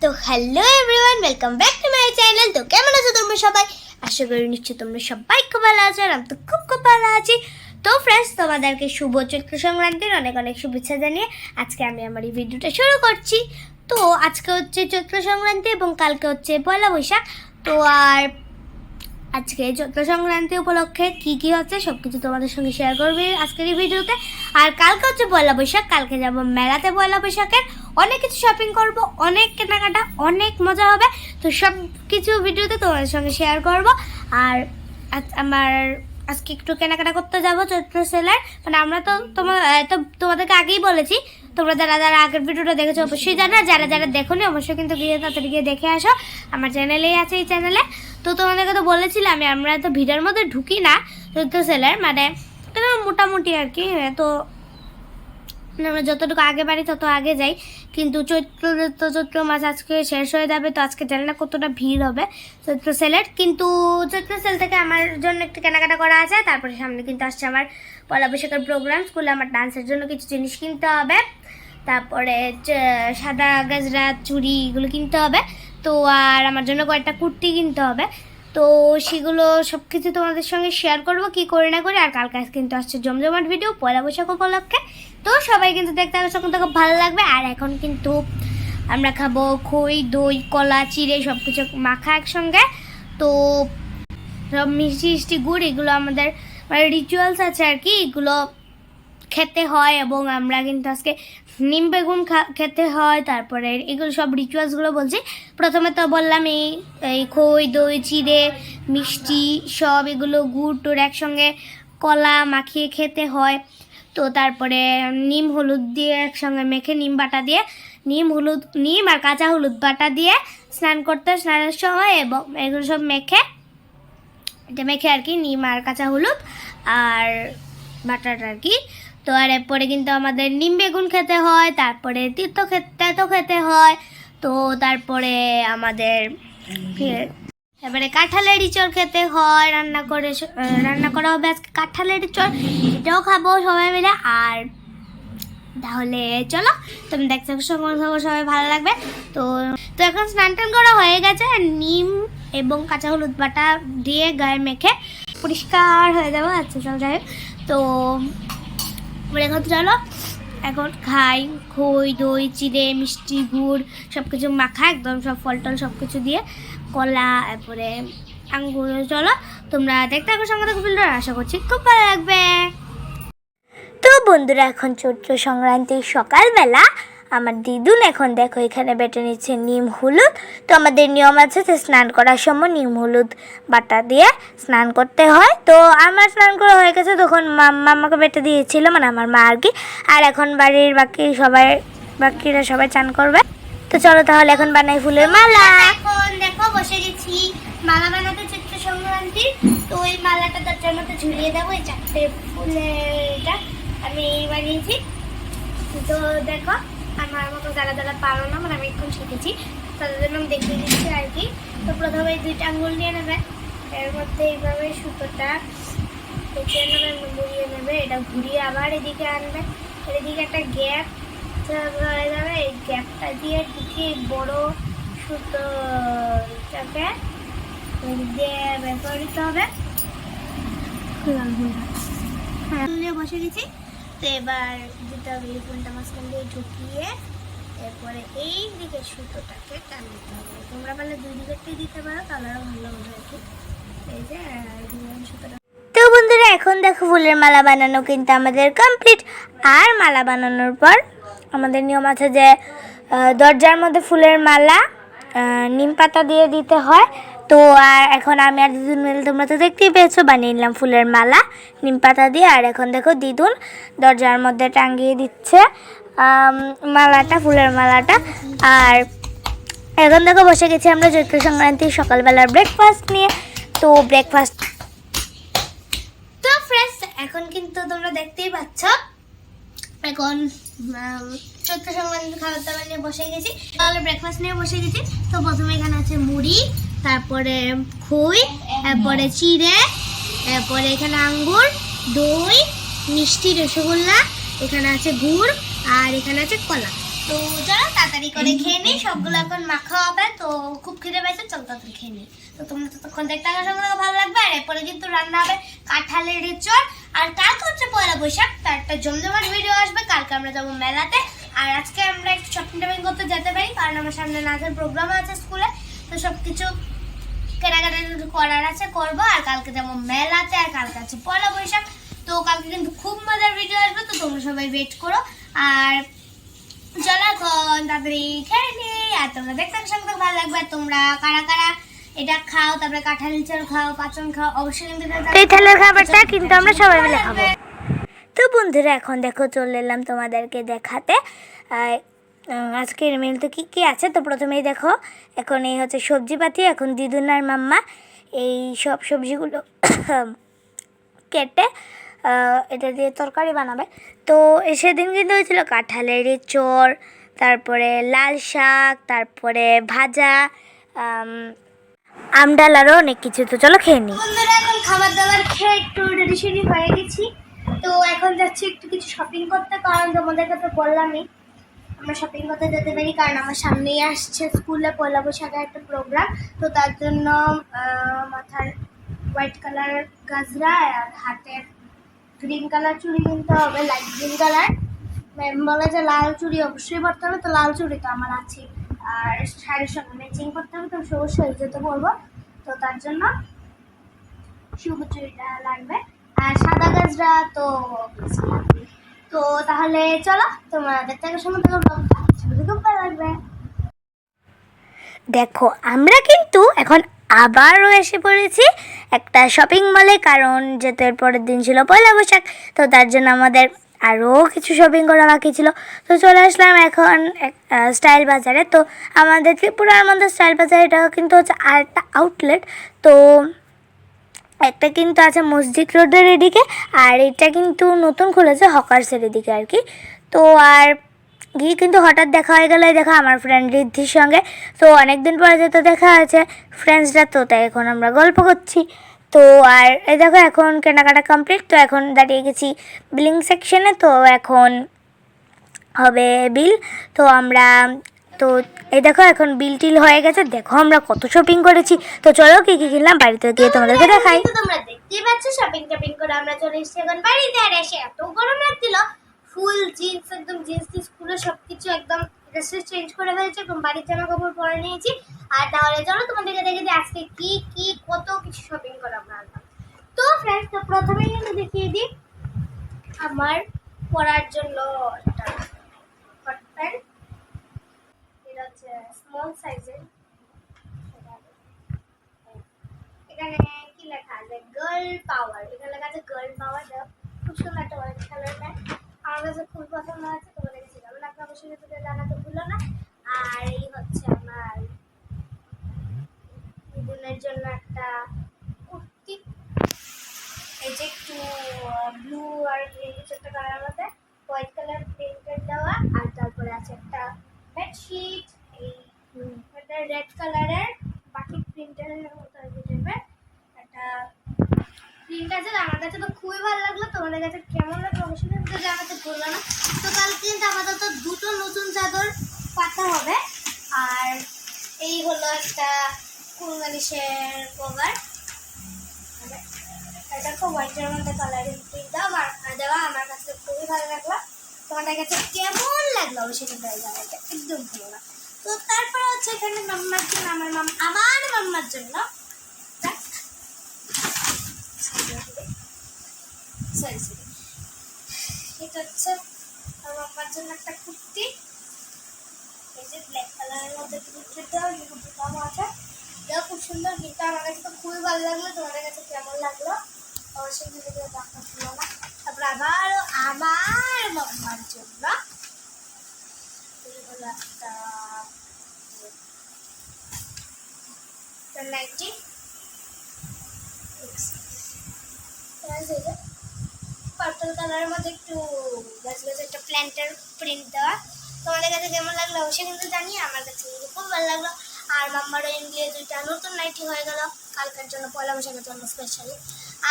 তো hello everyone, welcome back to my channel. তো কেমন আছো তোমরা সবাই? আশা করি নিশ্চয়ই তোমরা সবাই খুব ভালো আছো, আর আমি তো খুব ভালো আছি। তো ফ্রেন্ডস, তোমাদেরকে শুভ চৈত্র সংক্রান্তির অনেক অনেক শুভেচ্ছা জানিয়ে আজকে আমি আমার এই ভিডিওটা শুরু করছি। তো আজকে হচ্ছে চৈত্র সংক্রান্তি এবং কালকে হচ্ছে পয়লা বৈশাখ। তো আর আজকে চৈত্র সংক্রান্তি উপলক্ষে কি হচ্ছে সব কিছু তোমাদের সঙ্গে শেয়ার করবে আজকের এই ভিডিওতে। আর কালকে হচ্ছে পয়লা বৈশাখ, কালকে যাব মেলাতে পয়লা বৈশাখের, অনেক কিছু শপিং করব, অনেক কেনাকাটা, অনেক মজা হবে। তো সব কিছু ভিডিওতে তোমাদের সঙ্গে শেয়ার করব। আর আমার আজকে একটু কেনাকাটা করতে যাব চৈত্র সেলের, মানে আমরা তো তোমাদেরকে আগেই বলেছি। তোমরা যারা আগের ভিডিওটা দেখেছো অবশ্যই জানো, যারা দেখোনি অবশ্যই কিন্তু গিয়ে তাড়াতাড়ি গিয়ে দেখে আসো, আমার চ্যানেলেই আছে এই চ্যানেলে। তো তোমাদেরকে তো বলেছিলাম আমরা তো ভিড়ের মধ্যে ঢুকি না চৈত্র সেলের, মানে মোটামুটি আর কি। তো আমরা যতটুকু আগে বাড়ি তত আগে যাই, কিন্তু চৈত্র মাস আজকে শেষ হয়ে যাবে। তো আজকে জানি না কতটা ভিড় হবে চৈত্র সেলের, কিন্তু চৈত্র সেল থেকে আমার জন্য একটু কেনাকাটা করা আছে। তারপরে সামনে কিন্তু আসছে আমার পয়লা বৈশাখের প্রোগ্রাম, স্কুলে আমার ডান্সের জন্য কিছু জিনিস কিনতে হবে, তারপরে সাদা গাজরা চুড়ি এগুলো কিনতে হবে। তো আর আমার জন্য কয়েকটা কুর্তি কিনতে হবে। তো সেগুলো সব কিছু তোমাদের সঙ্গে শেয়ার করবো কি করে না করে। আর কালকে কিন্তু আসছে জমজমাট ভিডিও পয়লা বৈশাখ উপলক্ষে। তো সবাই কিন্তু দেখতে হবে, তখন খুব ভালো লাগবে। আর এখন কিন্তু আমরা খাবো খই, দই, কলা, চিড়ে সব কিছু মাখা একসঙ্গে। তো সব মিষ্টি গুড় এগুলো আমাদের মানে রিচুয়ালস আছে আর কি, এগুলো খেতে হয়। এবং আমরা কিন্তু আজকে নিম বেগুন খেতে হয়। তারপরে এগুলো সব রিচুয়ালসগুলো বলছি। প্রথমে তো বললাম এই খই, দই, চিড়ে, মিষ্টি সব এগুলো গুড় টুড় একসঙ্গে কলা মাখিয়ে খেতে হয়। তো তারপরে নিম হলুদ দিয়ে একসঙ্গে মেখে নিম বাটা দিয়ে নিম আর কাঁচা হলুদ বাটা দিয়ে স্নানের সময়, এবং এগুলো সব মেখে আর কি, নিম আর কাঁচা হলুদ আর বাটাটা আর কি। তো আর এরপরে কিন্তু আমাদের নিম বেগুন খেতে হয়, তারপরে তিতো খেতে হয়। তো তারপরে আমাদের এবারে কাঁঠালের ইঁচড় খেতে হয়, রান্না করা হবে আজকে কাঁঠালের ইঁচড়, এটাও খাবো সবাই মিলে। আর তাহলে চলো তুমি দেখতে সবাই ভালো লাগবে। তো এখন স্নান টান করা হয়ে গেছে, আর নিম এবং কাঁচা হলুদ বাটা দিয়ে গায়ে মেখে পরিষ্কার হয়ে যাবো। আচ্ছা চল যাই। তো এখন চলো এখন খাই খই, দই, চিড়ে, মিষ্টি, গুড় সব কিছু মাখা একদম, সব ফল টল সব কিছু দিয়ে, কলা, তারপরে আঙ্গুর। চলো তোমরা দেখতে থাকো সঙ্গে থাকো ভিডিওটা, আশা করছি খুব ভালো লাগবে। তো বন্ধুরা, এখন চৈত্র সংক্রান্তির সকালবেলা আমার দিদুন এখন দেখো এখানে বেটে নিচ্ছে নিম হলুদ। তো আমাদের নিয়ম আছে যে স্নান করার সময় নিম হলুদ বাটা দিয়ে স্নান করতে হয়। তো আমার স্নান করা হয়ে গেছে, তখন মাম্মাকে বেটে দিয়েছিল, মানে আমার মা আর কি। আর এখন বাড়ির বাকিরা সবাই চান করবে। তো চলো তাহলে এখন বানাই ফুলের মালা। এখন দেখো বসে গেছি মালা বানাতে চৈত্র সংক্রান্তির। তো ওই মালাটা দরজার মধ্যে ঝুলিয়ে দেবো, এই চারটে ফুলের আমি বানিয়েছি। তো দেখো আমার মতো যারা পারো না, মানে আমি এখন শিখেছি, তাদের জন্য আমি দেখিয়ে দিচ্ছি আর কি। তো প্রথমে 2টা আঙ্গুল নিয়ে নেবে, এর মধ্যে এইভাবে সুতোটা পেঁচিয়ে নেবে, ঘুরিয়ে নেবে, এটা ঘুরিয়ে আবার এদিকে আনবে, এদিকে একটা গ্যাপ হয়ে যাবে, এই গ্যাপটা দিয়ে দিকে বড় সুতোটাকে দিয়ে বের করে দিতে হবে। বসে দিচ্ছি। তো এবার দিতে হবে এই ফুলটা মাঝখান দিয়ে ঢুকিয়ে, এরপরে এই দিকে সুতোটাকে টান দিতে হবে। তোমরা পারলে 2 দিকেরটাই দিতে পারো, তাহলে আরো ভালো হবে আর কি। এই যে সুতোটা। তো বন্ধুরা, এখন দেখো ফুলের মালা বানানো কিন্তু আমাদের কমপ্লিট। আর মালা বানানোর পর আমাদের নিয়ম আছে যে দরজার মধ্যে ফুলের মালা নিম পাতা দিয়ে দিতে হয়। তো আর এখন আমি আর দিদুন মিলে, তোমরা তো দেখতেই পেয়েছো, বানিয়ে নিলাম ফুলের মালা নিম পাতা দিয়ে। আর এখন দেখো দিদুন দরজার মধ্যে টাঙিয়ে দিচ্ছে মালাটা, ফুলের মালাটা। আর এখন দেখো বসে গেছি আমরা চৈত্র সংক্রান্তির সকালবেলার ব্রেকফাস্ট নিয়ে। তো ব্রেকফাস্ট তো ফ্রেন্ডস, এখন কিন্তু তোমরা দেখতেই পাচ্ছ এখন চৈত্র সংক্রান্তির খাবার দাবার নিয়ে বসে গেছি, তাহলে ব্রেকফাস্ট নিয়ে বসে গেছি। তো প্রথমে এখানে আছে মুড়ি, তারপরে খই, তারপরে চিড়ে, তারপরে এখানে আঙ্গুর, দই, মিষ্টি, রসগোল্লা, এখানে আছে গুড়, আর এখানে আছে কলা। তো চলো তাড়াতাড়ি করে খেয়ে নিই, সবগুলো এখন মাখা হবে। তো খুব খিদে পাইছে, চল তাড়াতাড়ি খেয়ে নিই। তো তোমরা ততক্ষণ দেখতে থাকো, সবগুলো ভালো লাগবে। আর এরপরে কিন্তু রান্না হবে কাঁঠালের চর। আর কালকে হচ্ছে পয়লা বৈশাখ, তার একটা জমজমাট ভিডিও আসবে। কালকে আমরা যাবো মেলাতে, আর আজকে আমরা একটু শপিং টপিং করতে যেতে পারি, কারণ আমার সামনে নাচের প্রোগ্রাম আছে স্কুলে। তো সবকিছু কেনাকাটা করার আছে, করবো। আর কালকে যাবো মেলাতে, আর কালকে আছে পয়লা বৈশাখ। তো কালকে কিন্তু খুব মজার ভিডিও আসবে, তো তোমরা সবাই ওয়েট করো। আর চলো এখন তাড়াতাড়ি খেয়ে নিই। আর তোমরা দেখতে সঙ্গে ভালো লাগবে। তোমরা কারা কারা এটা খাও, তারপরে কাঁঠালের চর খাও, পাচন খাও, অবশ্যই কিন্তু কাঁঠালের খাবারটা কিন্তু আমরা সবাই মিলে খাবো। তো বন্ধুরা এখন দেখো চলে এলাম তোমাদেরকে দেখাতে আজকের মেনুতে কী কী আছে। তো প্রথমেই দেখো এখন এই হচ্ছে সবজিপাতি। এখন দিদুন আর মাম্মা এই সব সবজিগুলো কেটে এটা দিয়ে তরকারি বানাবে। তো সেদিন কিন্তু হয়েছিল কাঁঠালের চর, তারপরে লাল শাক, তারপরে ভাজা, আমডাল, আরও অনেক কিছু। তো চলো খেয়ে নিই। বন্ধুরা এখন খাবার দাবার খেয়ে একটু রেডি সেডি হয়ে গেছি। তো এখন যাচ্ছি একটু কিছু শপিং করতে, কারণ তোমাদেরকে তো বললামই আমরা শপিং করতে যেতে পারি, কারণ আমার সামনেই আসছে স্কুলে পয়লা বৈশাখের একটা প্রোগ্রাম। তো তার জন্য মাথার হোয়াইট কালার গাজরা আর হাতের গ্রিন কালার চুড়ি কিনতে হবে, লাইট গ্রিন কালার। ম্যাম বলে যে লাল চুড়ি অবশ্যই পরতে হবে, তো লাল চুড়ি তো আমার আছে। আর শাড়ির সঙ্গে ম্যাচিং করতে হবে, তো অবশ্যই যেতে বলবো। তো তার জন্য সবুজ চুড়িটা লাগবে, আর সাদা গাজরা তো লাগবে। তো তাহলে চলো তোমরা দেখতে সময় খুব ভালো লাগবে। দেখো আমরা কিন্তু এখন আবারও এসে পড়েছি একটা শপিং মলে, কারণ যেতে পরের দিন ছিল পয়লা বৈশাখ। তো তার জন্য আমাদের আরও কিছু শপিং করা বাকি ছিল। তো চলে আসলাম এখন স্টাইল বাজারে। তো আমাদের ত্রিপুরার মধ্যে স্টাইল বাজার এটা কিন্তু হচ্ছে আরেকটা আউটলেট। তো একটা কিন্তু আছে মসজিদ রোডের এদিকে, আর এটা কিন্তু নতুন খুলেছে হকার্সের এদিকে আর কি। তো আর গিয়ে কিন্তু হঠাৎ দেখা হয়ে গেল, দেখো আমার ফ্রেন্ড রিদ্ধির সঙ্গে। তো অনেকদিন পরে যেহেতু দেখা আছে ফ্রেন্ডসরা, তো তাই এখন আমরা গল্প করছি। তো আর এই দেখো এখন কেনাকাটা কমপ্লিট। তো এখন দাঁড়িয়ে গেছি বিলিং সেকশনে। তো এখন হবে বিল। তো আমরা তো এই দেখো এখন বিল টিল হয়ে গেছে। দেখো আমরা কত শপিং করেছি। তো চলো কি কি কিনলাম বাড়িতে গিয়ে তোমাদেরকে দেখাই। তোমরা দেখতেই পাচ্ছ শপিং টপিং করে আমরা চলে এসেছি এখন বাড়িতে। আর এসে এত গরম লাগছিল, ফুল জিন্স, একদম জিন্স পুরো সবকিছু একদম ড্রেস চেঞ্জ করে ফেলেছি, একদম বাড়ির জামা কাপড় পরে নিয়েছি। আর তাহলে চলো তোমাদেরকে দেখে যে আজকে কি কি কত কিছু শপিং করা আমরা। তো ফ্রেন্ডস, তো প্রথমেই কিন্তু দেখিয়ে দিই আমার পরার জন্য একটা হট প্যান্ট। এটা হচ্ছে স্মল সাইজের। এখানে কি লেখা আছে? গার্ল পাওয়ার। এখানে লেখা আছে গার্ল পাওয়ার। খুব সুন্দর একটা হোয়াইট কালার প্যান্ট, আমার কাছে খুব পছন্দ আছে। তোমাদের কাছে কেমন লাগবে অবশ্যই কিন্তু জানাতে ভুলো না। আর এই হচ্ছে আমার দিদিনের জন্য একটা কুর্তি, এই যে একটু ব্লু আর গ্রিন কিছু একটা কালার মধ্যে হোয়াইট কালার প্রিন্টেড দেওয়া। আর তারপরে আছে একটা বেডশিট, এই একটা রেড কালারের বাকি প্রিন্টের মতো টাইপের একটা প্রিন্ট আছে। আমার কাছে তো খুবই ভালো লাগলো। তোমাদের কাছে কেমন লাগলো অবশ্যই কিন্তু জানাতে ভুলো না। তো কালকে কিন্তু আমাদের তো দুটো নতুন চাদর পাতা হবে। আর এই হলো একটা কুলমালিশের কভার, এটা খুব হোয়াইটের মধ্যে কালারের প্রিন্ট দেওয়া আমার কাছে খুবই ভালো লাগলো। তোমাদের কাছে কেমন লাগলো অবশ্যই কিন্তু জানাতে একদম ভালো না। তো তারপর হচ্ছে এখানে মাম্মার জন্য আমার মাম্মার জন্য এটা হচ্ছে আমার মাম্মার জন্য একটা কুর্তি, এই যে ব্ল্যাক কালারের মধ্যে প্রিন্টেড দেওয়া, দাম আছে। এটা খুব সুন্দর, কিন্তু আমার কাছে তো খুবই ভালো লাগলো। তোমাদের কাছে কেমন লাগলো অবশ্যই কিন্তু দেখা ছিল না। তারপর আবার আমার মাম্মার জন্য একটা নাইটি, পার্পল কালারের মধ্যে একটু গাছ গাছ একটা প্ল্যান্টের প্রিন্ট দেওয়া। তোমাদের কাছে কেমন লাগলো অবশ্যই কিন্তু জানি। আমার কাছে খুব ভালো লাগলো। আর মাম্মারও ইন্ডিয়া দুইটা নতুন নাইটি হয়ে গেল কালকের জন্য, পয়লা বৈশাখের জন্য স্পেশালি।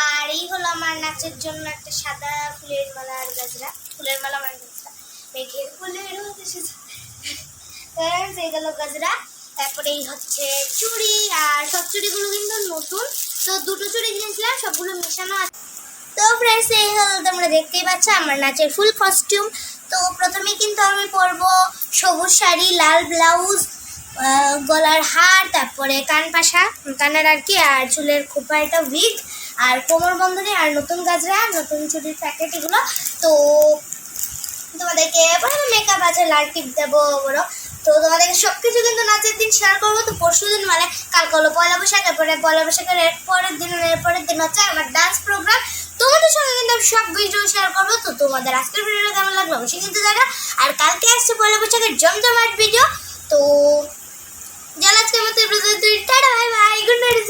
আর এই হলো আমার নাচের জন্য একটা সাদা ফুলের মালা আর গাজরা, ফুলের মালা মানে গাজরা মেঘের ফুলের ফ্রেন্ডস এই গেল গজরা, তারপরে এই হচ্ছে চুড়ি, আর সব চুড়িগুলো কিন্তু নতুন, তো দুটো চুড়ি কিনেছিলাম, সবগুলো মেশানো আছে। তো ফ্রেন্ডস এই হলো তোমরা দেখতেই পাচ্ছ আমার নাচের ফুল কস্টিউম। তো প্রথমে কিন্তু আমি পরবো সবুজ শাড়ি, লাল ব্লাউজ, গলার হার, তারপরে কানের আর কি, আর চুলের খোপা একটা উইগ, আর কোমর বন্ধনী, আর নতুন গাজরা, নতুন চুড়ির প্যাকেট এগুলো। তো তোমাদেরকে প্রথমে মেকআপ আছে, লাল টিপ দেবো বড়। তো তোমাদেরকে সব কিছু কিন্তু নাচের দিন শেয়ার করবো। তো পরশু দিন মানে কালকে হলো পয়লা বৈশাখ, এরপরে পয়লা বৈশাখের পরের দিন হচ্ছে আমার ডান্স প্রোগ্রাম। তোমাদের সঙ্গে কিন্তু আমি সব ভিডিও শেয়ার করবো। তো তোমাদের আজকের ভিডিওটা কেমন লাগলো অবশ্যই কিন্তু জানা। আর কালকে আসছে পয়লা বৈশাখের জমজমাট ভিডিও। তো জানাচ্ছি আমাদের tata, bye bye, good night.